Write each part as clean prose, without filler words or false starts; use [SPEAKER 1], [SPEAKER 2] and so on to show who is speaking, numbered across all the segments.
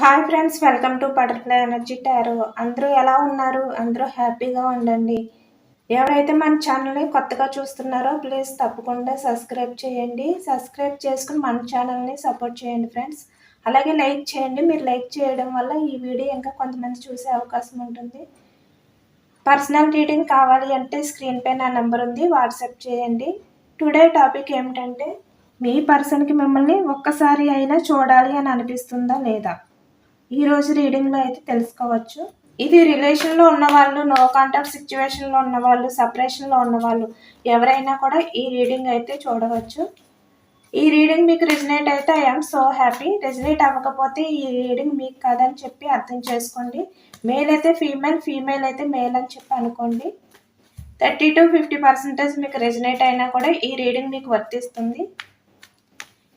[SPEAKER 1] Hi friends, welcome to butterfly energy tarot. అందరూ ఎలా ఉన్నారు? అందరూ హ్యాపీగా ఉండండి. ఎవరైతే మన ఛానల్ని కొత్తగా చూస్తున్నారో ప్లీజ్ తప్పకుండా సబ్స్క్రైబ్ చేయండి. సబ్స్క్రైబ్ చేసుకుని మన ఛానల్ని సపోర్ట్ చేయండి ఫ్రెండ్స్. అలాగే లైక్ చేయండి. మీరు లైక్ చేయడం వల్ల ఈ వీడియో ఇంకా కొంతమంది చూసే అవకాశం ఉంటుంది. పర్సనల్ రీడింగ్ కావాలి అంటే స్క్రీన్ పై నా నెంబర్ ఉంది, వాట్సాప్ చేయండి. టుడే టాపిక్ ఏమిటంటే, మీ పర్సన్కి మిమ్మల్ని ఒక్కసారి అయినా చూడాలి అని అనిపిస్తుందా లేదా? ఈరోజు రీడింగ్లో అయితే తెలుసుకోవచ్చు. ఇది రిలేషన్లో ఉన్నవాళ్ళు, నో కాంటాక్ట్ సిచ్యువేషన్లో ఉన్నవాళ్ళు, సపరేషన్లో ఉన్నవాళ్ళు ఎవరైనా కూడా ఈ రీడింగ్ అయితే చూడవచ్చు. ఈ రీడింగ్ మీకు రెజినేట్ అయితే ఐఎమ్ సో హ్యాపీ. రెజినేట్ అవ్వకపోతే ఈ రీడింగ్ మీకు కాదని చెప్పి అర్థం చేసుకోండి. మేల్ అయితే ఫీమేల్, ఫీమేల్ అయితే మేల్ అని చెప్పి అనుకోండి. 30 to 50% మీకు రెజినేట్ అయినా కూడా ఈ రీడింగ్ మీకు వర్తిస్తుంది.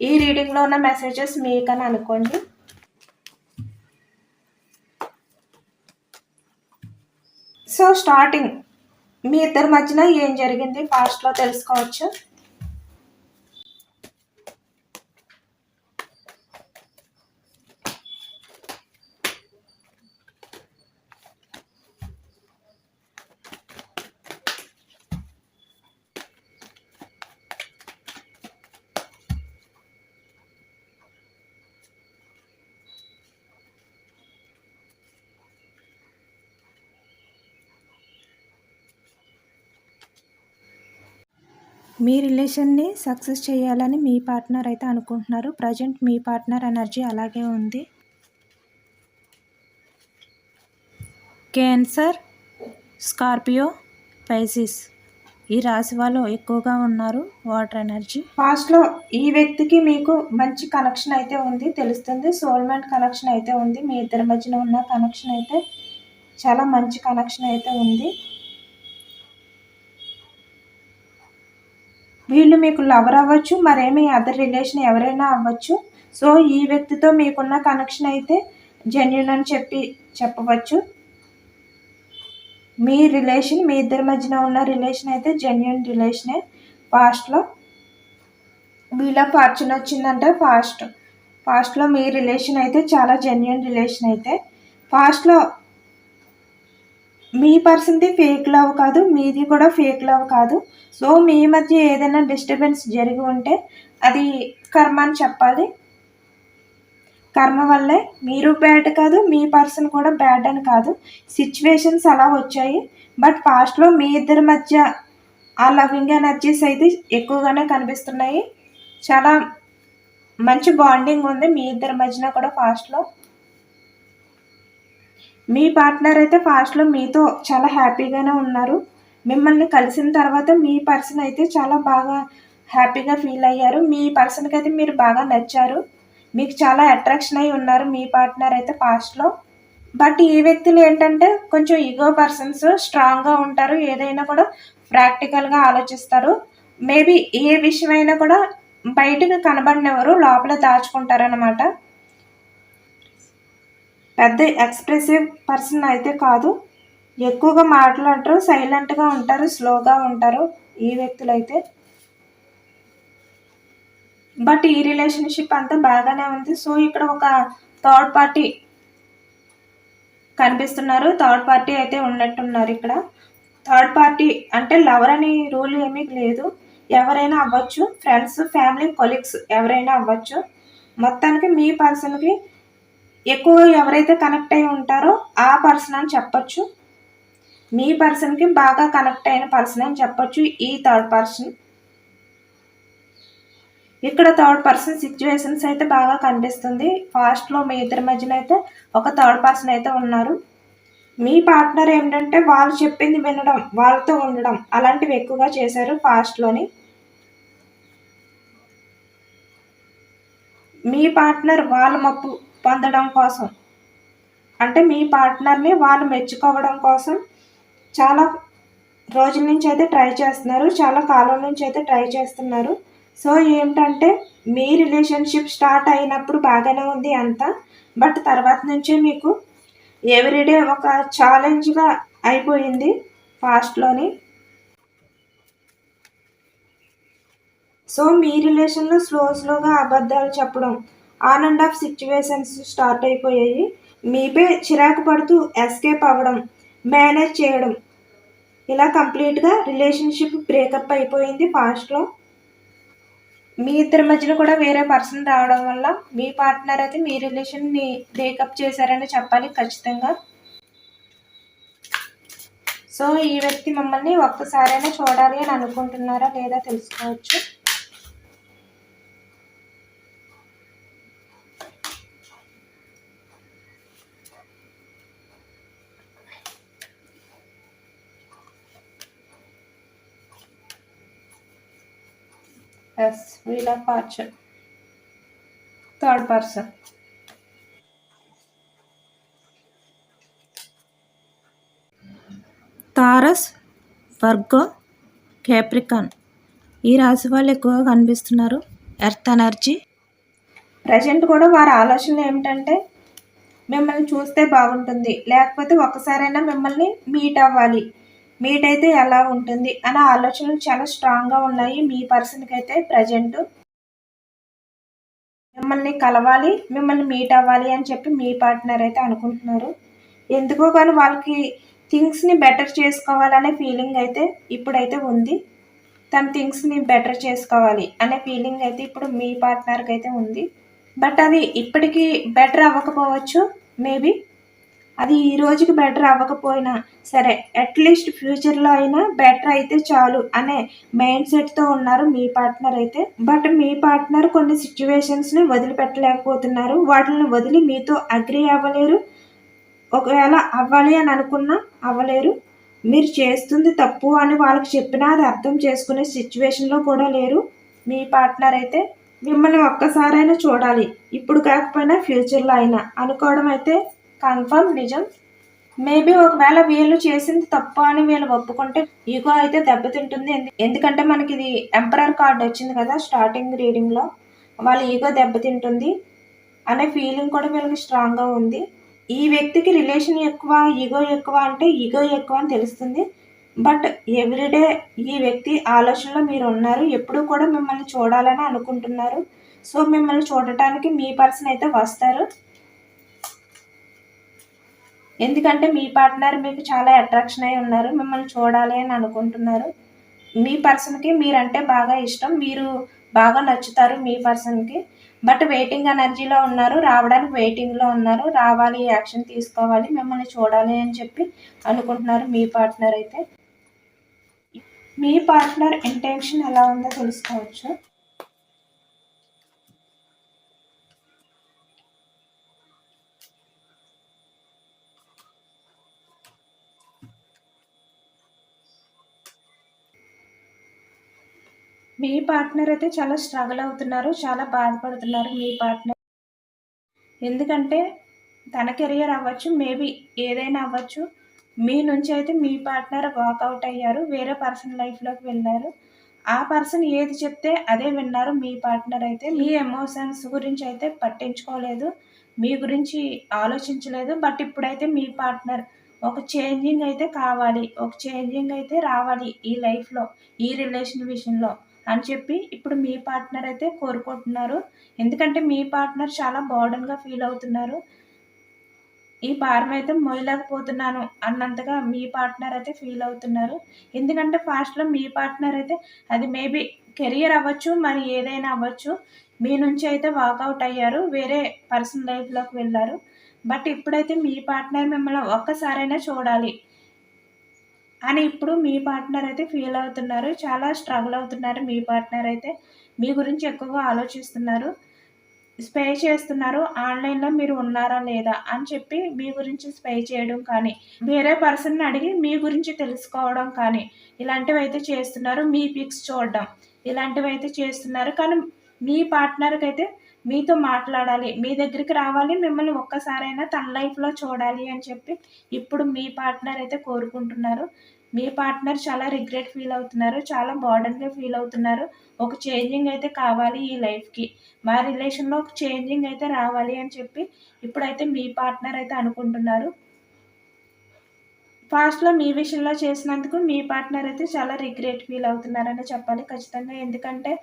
[SPEAKER 1] ఈ రీడింగ్లో ఉన్న మెసేజెస్ మీకని అనుకోండి. సో స్టార్టింగ్ మీ ఇద్దరి మధ్యన ఏం జరిగింది ఫాస్ట్లో తెలుసుకోవచ్చు. మీ రిలేషన్ని సక్సెస్ చేయాలని మీ పార్ట్నర్ అయితే అనుకుంటున్నారు. ప్రజెంట్ మీ పార్ట్నర్ ఎనర్జీ అలాగే ఉంది. క్యాన్సర్, స్కార్పియో, పైసిస్ ఈ రాశి వాళ్ళు ఎక్కువగా ఉన్నారు. వాటర్ ఎనర్జీ ఫాస్ట్లో ఈ వ్యక్తికి మీకు మంచి కనెక్షన్ అయితే ఉంది, తెలుస్తుంది. సోల్మేట్ కనెక్షన్ అయితే ఉంది. మీ ఇద్దరి మధ్యన ఉన్న కనెక్షన్ అయితే చాలా మంచి కనెక్షన్ అయితే ఉంది. వీళ్ళు మీకు లవర్ అవ్వచ్చు, మరేమి అదర్ రిలేషన్ ఎవరైనా అవ్వచ్చు. సో ఈ వ్యక్తితో మీకున్న కనెక్షన్ అయితే జెన్యూన్ అని చెప్పవచ్చు. మీ రిలేషన్, మీ ఇద్దరి మధ్యన ఉన్న రిలేషన్ అయితే జెన్యూన్ రిలేషనే. పాస్ట్లో వీళ్ళ ఫార్చ్యూన్ వచ్చిందంటే పాస్ట్లో మీ రిలేషన్ అయితే చాలా జెన్యూన్ రిలేషన్ అయితే. పాస్ట్లో మీ పర్సన్ది ఫేక్ లవ్ కాదు, మీది కూడా ఫేక్ లవ్ కాదు. సో మీ మధ్య ఏదైనా డిస్టర్బెన్స్ జరిగి ఉంటే అది కర్మ అని చెప్పాలి. కర్మ వల్లే మీరు బ్యాడ్ కాదు, మీ పర్సన్ కూడా బ్యాడ్ అని కాదు. సిచ్యువేషన్స్ అలా వచ్చాయి. బట్ పాస్ట్లో మీ ఇద్దరి మధ్య ఆ లవింగ్ ఎనర్జీస్ అయితే ఎక్కువగానే కనిపిస్తున్నాయి. చాలా మంచి బాండింగ్ ఉంది మీ ఇద్దరి మధ్యన కూడా పాస్ట్లో. మీ పార్ట్నర్ అయితే పాస్ట్లో మీతో చాలా హ్యాపీగానే ఉన్నారు. మిమ్మల్ని కలిసిన తర్వాత మీ పర్సన్ అయితే చాలా బాగా హ్యాపీగా ఫీల్ అయ్యారు. మీ పర్సన్కి అయితే మీరు బాగా నచ్చారు. మీకు చాలా అట్రాక్షన్ అయి ఉన్నారు మీ పార్ట్నర్ అయితే పాస్ట్లో. బట్ ఈ వ్యక్తులు ఏంటంటే కొంచెం ఈగో పర్సన్స్, స్ట్రాంగ్గా ఉంటారు. ఏదైనా కూడా ప్రాక్టికల్గా ఆలోచిస్తారు. మేబీ ఏ విషయమైనా కూడా బయటకు కనబడినవారు లోపల దాచుకుంటారనమాట. పెద్ద ఎక్స్ప్రెసివ్ పర్సన్ అయితే కాదు. ఎక్కువగా మాట్లాడరు, సైలెంట్గా ఉంటారు, స్లోగా ఉంటారు ఈ వ్యక్తులు అయితే. బట్ ఈ రిలేషన్షిప్ అంతా బాగానే ఉంది. సో ఇక్కడ ఒక థర్డ్ పార్టీ కనిపిస్తున్నారు. థర్డ్ పార్టీ అయితే ఉన్నట్టున్నారు ఇక్కడ. థర్డ్ పార్టీ అంటే లవర్ అని రూల్ ఏమీ లేదు, ఎవరైనా అవ్వచ్చు. ఫ్రెండ్స్, ఫ్యామిలీ, కొలీగ్స్ ఎవరైనా అవ్వచ్చు. మొత్తానికి మీ పర్సన్కి ఎక్కువ ఎవరైతే కనెక్ట్ అయి ఉంటారో ఆ పర్సన్ అని చెప్పచ్చు. మీ పర్సన్కి బాగా కనెక్ట్ అయిన పర్సన్ అని చెప్పచ్చు ఈ థర్డ్ పర్సన్. ఇక్కడ థర్డ్ పర్సన్ సిచ్యువేషన్స్ అయితే బాగా కనిపిస్తుంది. ఫాస్ట్లో మీ ఇద్దరి మధ్యన అయితే ఒక థర్డ్ పర్సన్ అయితే ఉన్నారు. మీ పార్ట్నర్ ఏంటంటే వాళ్ళు చెప్పింది వినడం, వాళ్ళతో ఉండడం అలాంటివి ఎక్కువగా చేశారు ఫాస్ట్లోని. మీ పార్ట్నర్ వాళ్ళ మప్పు పొందడం కోసం, అంటే మీ పార్ట్నర్ని వాళ్ళు మెచ్చుకోవడం కోసం చాలా రోజుల నుంచి అయితే ట్రై చేస్తున్నారు. చాలా కాలం నుంచి అయితే ట్రై చేస్తున్నారు. సో ఏంటంటే మీ రిలేషన్షిప్ స్టార్ట్ అయినప్పుడు బాగానే ఉంది అంతా. బట్ తర్వాత నుంచే మీకు ఎవ్రీడే ఒక ఛాలెంజ్గా అయిపోయింది పాస్ట్లోని. సో మీ రిలేషన్లో స్లోగా అబద్ధాలు చెప్పడం on and of situations start అయిపోయాయి. మీపై చిరాకు పడుతూ ఎస్కేప్ అవ్వడం, మేనేజ్ చేయడం, ఇలా కంప్లీట్గా రిలేషన్షిప్ బ్రేకప్ అయిపోయింది ఫాస్ట్లో. మీ ఇద్దరి మధ్యలో కూడా వేరే పర్సన్ రావడం వల్ల మీ పార్ట్నర్ అయితే మీ రిలేషన్ని బ్రేకప్ చేశారని చెప్పాలి ఖచ్చితంగా. సో ఈ వ్యక్తి మిమ్మల్ని ఒక్కసారైనా చూడాలి అని అనుకుంటున్నారా లేదా తెలుసుకోవచ్చు. Yes, wheel of fortune, third person. Taurus, Virgo, Capricorn ఈ రాశి వాళ్ళు ఎక్కువగా కనిపిస్తున్నారు. Earth energy. ప్రజెంట్ కూడా వారి ఆలోచనలు ఏమిటంటే మిమ్మల్ని చూస్తే బాగుంటుంది, లేకపోతే ఒక్కసారైనా మిమ్మల్ని మీట్ అవ్వాలి, మీట్ అయితే ఎలా ఉంటుంది అనే ఆలోచనలు చాలా స్ట్రాంగ్గా ఉన్నాయి మీ పర్సన్కి అయితే. ప్రజెంట్ మిమ్మల్ని కలవాలి, మిమ్మల్ని మీట్ అవ్వాలి అని చెప్పి మీ పార్ట్నర్ అయితే అనుకుంటున్నారు. ఎందుకో కానీ వాళ్ళకి థింగ్స్ని బెటర్ చేసుకోవాలనే ఫీలింగ్ అయితే ఇప్పుడైతే ఉంది. తన థింగ్స్ని బెటర్ చేసుకోవాలి అనే ఫీలింగ్ అయితే ఇప్పుడు మీ పార్ట్నర్కి అయితే ఉంది. బట్ అది ఇప్పటికీ బెటర్ అవ్వకపోవచ్చు. మేబీ అది ఈ రోజుకి బెటర్ అవ్వకపోయినా సరే, అట్లీస్ట్ ఫ్యూచర్లో అయినా బెటర్ అయితే చాలు అనే మైండ్ సెట్తో ఉన్నారు మీ పార్ట్నర్ అయితే. బట్ మీ పార్ట్నర్ కొన్ని సిచ్యువేషన్స్ని వదిలిపెట్టలేకపోతున్నారు. వాటిని వదిలి మీతో అగ్రీ అవ్వలేరు. ఒకవేళ అవ్వాలి అని అనుకున్నా అవ్వలేరు. మీరు చేస్తుంది తప్పు అని వాళ్ళకి చెప్పినా అది అర్థం చేసుకునే సిచ్యువేషన్లో కూడా లేరు మీ పార్ట్నర్ అయితే. మిమ్మల్ని ఒక్కసారైనా చూడాలి, ఇప్పుడు కాకపోయినా ఫ్యూచర్లో అయినా అనుకోవడం అయితే కన్ఫర్మ్ నిజం. మేబీ ఒకవేళ వీళ్ళు చేసింది తప్పు అని వీళ్ళు ఒప్పుకుంటే ఈగో అయితే దెబ్బతింటుంది. ఎందుకంటే మనకి ఇది ఎంపరర్ కార్డ్ వచ్చింది కదా స్టార్టింగ్ రీడింగ్లో. వాళ్ళ ఈగో దెబ్బతింటుంది అనే ఫీలింగ్ కూడా వీళ్ళకి స్ట్రాంగ్గా ఉంది. ఈ వ్యక్తికి రిలేషన్ ఎక్కువ, ఈగో ఎక్కువ అంటే ఈగో ఎక్కువ అని తెలుస్తుంది. బట్ ఎవ్రీడే ఈ వ్యక్తి ఆలోచనలో మీరు ఉన్నారు, ఎప్పుడూ కూడా మిమ్మల్ని చూడాలని అనుకుంటున్నారు. సో మిమ్మల్ని చూడటానికి మీ పర్సన్ అయితే వస్తారు. ఎందుకంటే మీ పార్ట్నర్ మీకు చాలా అట్రాక్షన్ అయి ఉన్నారు, మిమ్మల్ని చూడాలి అని అనుకుంటున్నారు. మీ పర్సన్కి మీరంటే బాగా ఇష్టం, మీరు బాగా నచ్చుతారు మీ పర్సన్కి. బట్ వెయిటింగ్ ఎనర్జీలో ఉన్నారు, రావడానికి వెయిటింగ్లో ఉన్నారు. రావాలి, యాక్షన్ తీసుకోవాలి, మిమ్మల్ని చూడాలి అని చెప్పి అనుకుంటున్నారు మీ పార్ట్నర్ అయితే. మీ పార్ట్నర్ ఇంటెన్షన్ ఎలా ఉందో తెలుసుకోవచ్చు. మీ పార్ట్నర్ అయితే చాలా స్ట్రగుల్ అవుతున్నారు, చాలా బాధపడుతున్నారు మీ పార్ట్నర్. ఎందుకంటే తన కెరియర్ అవ్వచ్చు, మేబీ ఏదైనా అవ్వచ్చు, మీ నుంచి అయితే మీ పార్ట్నర్ వాకౌట్ అయ్యారు, వేరే పర్సన్ లైఫ్లోకి వెళ్ళారు. ఆ పర్సన్ ఏది చెప్తే అదే విన్నారు మీ పార్ట్నర్ అయితే. మీ ఎమోషన్స్ గురించి అయితే పట్టించుకోలేదు, మీ గురించి ఆలోచించలేదు. బట్ ఇప్పుడైతే మీ పార్ట్నర్ ఒక చేంజింగ్ అయితే కావాలి, ఒక చేంజింగ్ అయితే రావాలి ఈ లైఫ్లో, ఈ రిలేషన్ విషయంలో అని చెప్పి ఇప్పుడు మీ పార్ట్నర్ అయితే కోరుకుంటున్నారు. ఎందుకంటే మీ పార్ట్నర్ చాలా బర్డెన్గా ఫీల్ అవుతున్నారు. ఈ భారం అయితే మోయలేకపోతున్నాను అన్నంతగా మీ పార్ట్నర్ అయితే ఫీల్ అవుతున్నారు. ఎందుకంటే ఫాస్ట్లో మీ పార్ట్నర్ అయితే అది మేబీ కెరియర్ అవ్వచ్చు, మరి ఏదైనా అవ్వచ్చు, మీ నుంచి అయితే వాకౌట్ అయ్యారు, వేరే పర్సన్ లైఫ్లోకి వెళ్ళారు. బట్ ఇప్పుడైతే మీ పార్ట్నర్ మిమ్మల్ని ఒక్కసారైనా చూడాలి అని ఇప్పుడు మీ పార్ట్నర్ అయితే ఫీల్ అవుతున్నారు. చాలా స్ట్రగుల్ అవుతున్నారు మీ పార్ట్నర్ అయితే. మీ గురించి ఎక్కువగా ఆలోచిస్తున్నారు, స్పే చేస్తున్నారు. ఆన్లైన్లో మీరు ఉన్నారా లేదా అని చెప్పి మీ గురించి స్పే చేయడం కానీ, వేరే పర్సన్ని అడిగి మీ గురించి తెలుసుకోవడం కానీ, ఇలాంటివి అయితే చేస్తున్నారు. మీ పిక్స్ చూడడం ఇలాంటివి అయితే చేస్తున్నారు. కానీ మీ పార్ట్నర్కి అయితే మీతో మాట్లాడాలి, మీ దగ్గరికి రావాలి, మిమ్మల్ని ఒక్కసారైనా తన లైఫ్లో చూడాలి అని చెప్పి ఇప్పుడు మీ పార్ట్నర్ అయితే కోరుకుంటున్నారు. మీ పార్ట్నర్ చాలా రిగ్రెట్ ఫీల్ అవుతున్నారు, చాలా బర్డెన్గా ఫీల్ అవుతున్నారు. ఒక చేంజింగ్ అయితే కావాలి ఈ లైఫ్కి, మా రిలేషన్లో ఒక చేంజింగ్ అయితే రావాలి అని చెప్పి ఇప్పుడైతే మీ పార్ట్నర్ అయితే అనుకుంటున్నారు. పాస్ట్లో మీ విషయంలో చేసినందుకు మీ పార్ట్నర్ అయితే చాలా రిగ్రెట్ ఫీల్ అవుతున్నారని చెప్పాలి ఖచ్చితంగా. ఎందుకంటే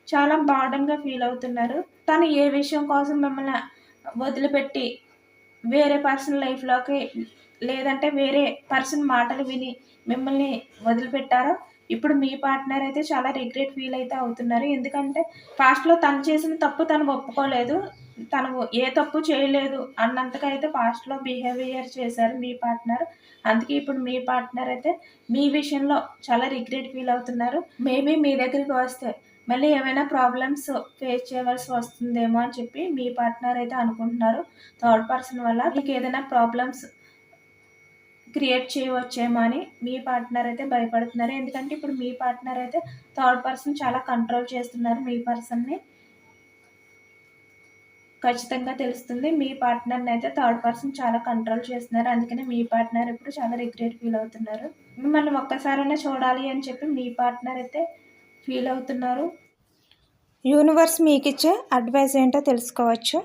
[SPEAKER 1] చాలా బర్డెన్‌గా ఫీల్ అవుతున్నారు. తను ఏ విషయం కోసం మిమ్మల్ని వదిలిపెట్టి వేరే పర్సన్ లైఫ్‌లోకి లేదంటే వేరే పర్సన్ మాటలు విని మిమ్మల్ని వదిలిపెట్టారో, ఇప్పుడు మీ పార్ట్నర్ అయితే చాలా రిగ్రెట్ ఫీల్ అయితే అవుతున్నారు. ఎందుకంటే పాస్ట్‌లో తను చేసిన తప్పు తను ఒప్పుకోలేదు. తను ఏ తప్పు చేయలేదు అన్నంతగా అయితే పాస్ట్‌లో బిహేవియర్ చేశారు మీ పార్ట్నర్. అందుకే ఇప్పుడు మీ పార్ట్నర్ అయితే మీ విషయంలో చాలా రిగ్రెట్ ఫీల్ అవుతున్నారు. మేబీ మీ దగ్గరికి వస్తే మళ్ళీ ఏమైనా ప్రాబ్లమ్స్ ఫేస్ చేయవలసి వస్తుందేమో అని చెప్పి మీ పార్ట్నర్ అయితే అనుకుంటున్నారు. థర్డ్ పర్సన్ వల్ల మీకేదైనా ప్రాబ్లమ్స్ క్రియేట్ చేయవచ్చేమో అని మీ పార్ట్నర్ అయితే భయపడుతున్నారు. ఎందుకంటే ఇప్పుడు మీ పార్ట్నర్ అయితే థర్డ్ పర్సన్ చాలా కంట్రోల్ చేస్తున్నారు మీ పర్సన్‌ని. ఖచ్చితంగా తెలుస్తుంది. మీ పార్ట్నర్‌ని అయితే థర్డ్ పర్సన్ చాలా కంట్రోల్ చేస్తున్నారు. అందుకనే మీ పార్ట్నర్ ఇప్పుడు చాలా రిగ్రెట్ ఫీల్ అవుతున్నారు. మిమ్మల్ని ఒక్కసారైనా చూడాలి అని చెప్పి మీ పార్ట్నర్ అయితే ఫీల్ అవుతున్నారు. యూనివర్స్ మీకిచ్చే అడ్వైస్ ఏంటో తెలుసుకోవచ్చు.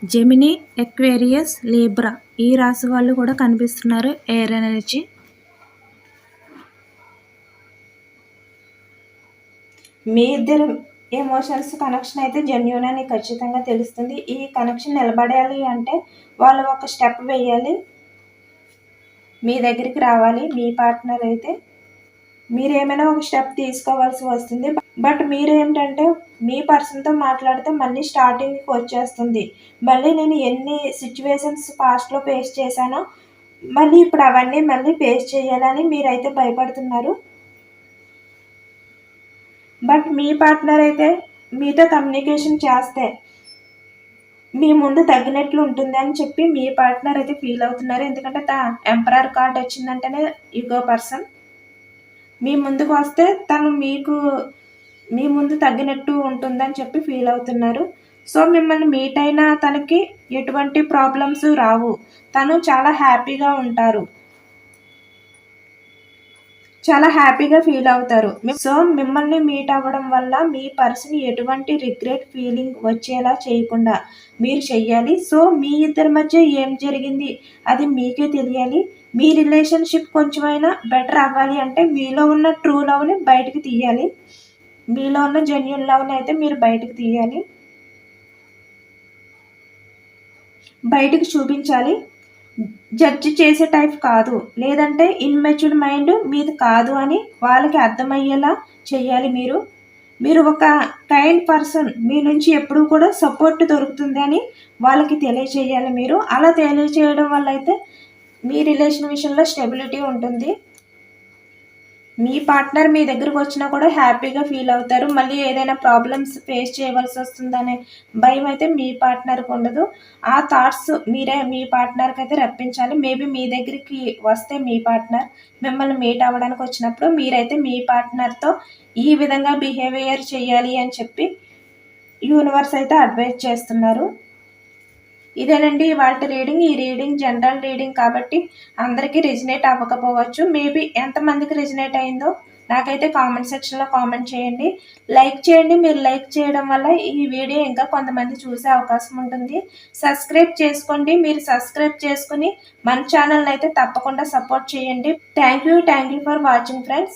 [SPEAKER 1] జెమిని, ఎక్వేరియస్, లిబ్రా ఈ రాశి వాళ్ళు కూడా కనిపిస్తున్నారు. Air energy. మీ ఇద్దరు ఎమోషన్స్ కనెక్షన్ అయితే జెన్యూన్ అని ఖచ్చితంగా తెలుస్తుంది. ఈ కనెక్షన్ నిలబడాలి అంటే వాళ్ళు ఒక స్టెప్ వేయాలి, మీ దగ్గరికి రావాలి. మీ పార్ట్నర్ అయితే మీరేమైనా ఒక స్టెప్ తీసుకోవాల్సి వస్తుంది. బట్ మీరేంటంటే మీ పర్సన్తో మాట్లాడితే మళ్ళీ స్టార్టింగ్కి వచ్చేస్తుంది. మళ్ళీ నేను ఎన్ని సిచ్యువేషన్స్ పాస్ట్లో ఫేస్ చేశానో మళ్ళీ ఇప్పుడు అవన్నీ మళ్ళీ ఫేస్ చేయాలని మీరైతే భయపడుతున్నారు. బట్ మీ పార్ట్నర్ అయితే మీతో కమ్యూనికేషన్ చేస్తే మీ ముందు తగ్గినట్లు ఉంటుంది అని చెప్పి మీ పార్ట్నర్ అయితే ఫీల్ అవుతున్నారు. ఎందుకంటే ఎంపరర్ కార్డ్ వచ్చిందంటేనే ఈగో పర్సన్ మీ ముందుకు వస్తే తను మీ ముందు తగ్గినట్టు ఉంటుందని చెప్పి ఫీల్ అవుతున్నారు. సో మిమ్మల్ని మీట్ అయినా తనకి ఎటువంటి ప్రాబ్లమ్స్ రావు. తను చాలా హ్యాపీగా ఉంటారు. చాలా హ్యాపీగా ఫీల్ అవుతారు. సో మిమ్మల్ని మీట్ అవ్వడం వల్ల మీ పర్సన్ ఎటువంటి రిగ్రెట్ ఫీలింగ్ వచ్చేలా చేయకుండా మీరు చెయ్యాలి. సో మీ ఇద్దరి మధ్య ఏం జరిగింది అది మీకే తెలియాలి. మీ రిలేషన్షిప్ కొంచెమైనా బెటర్ అవ్వాలి అంటే మీలో ఉన్న ట్రూ లవ్ని బయటకు తీయాలి. మీలో ఉన్న జెన్యూన్ లవ్ని అయితే మీరు బయటకు తీయాలి, బయటకు చూపించాలి. జడ్జి చేసే టైప్ కాదు, లేదంటే ఇన్మెచ్యూర్డ్ మైండ్ మీది కాదు అని వాళ్ళకి అర్థమయ్యేలా చెయ్యాలి. మీరు ఒక కైండ్ పర్సన్, మీ నుంచి ఎప్పుడూ కూడా సపోర్ట్ దొరుకుతుంది అని వాళ్ళకి తెలియచేయాలి. మీరు అలా తెలియచేయడం వల్ల అయితే మీ రిలేషన్ విషయంలో స్టెబిలిటీ ఉంటుంది. మీ పార్ట్నర్ మీ దగ్గరకు వచ్చినా కూడా హ్యాపీగా ఫీల్ అవుతారు. మళ్ళీ ఏదైనా ప్రాబ్లమ్స్ ఫేస్ చేయవలసి వస్తుందనే భయం అయితే మీ పార్ట్నర్కి ఉండదు. ఆ థాట్స్ మీరే మీ పార్ట్నర్కి అయితే రప్పించాలి. మేబీ మీ దగ్గరికి వస్తే మీ పార్ట్నర్ మిమ్మల్ని మీట్ అవ్వడానికి వచ్చినప్పుడు మీరైతే మీ పార్ట్నర్తో ఈ విధంగా బిహేవియర్ చేయాలి అని చెప్పి యూనివర్స్ అయితే అడ్వైజ్ చేస్తున్నారు. ఇదేనండి ఇవాల్టి రీడింగ్. ఈ రీడింగ్ జనరల్ రీడింగ్ కాబట్టి అందరికీ రెజినేట్ అవ్వకపోవచ్చు. మేబీ ఎంతమందికి రెజినేట్ అయిందో నాకైతే కామెంట్ సెక్షన్లో కామెంట్ చేయండి. లైక్ చేయండి. మీరు లైక్ చేయడం వల్ల ఈ వీడియో ఇంకా కొంతమంది చూసే అవకాశం ఉంటుంది. సబ్స్క్రైబ్ చేసుకోండి. మీరు సబ్స్క్రైబ్ చేసుకుని మన ఛానల్ని అయితే తప్పకుండా సపోర్ట్ చేయండి. Thank you for watching friends.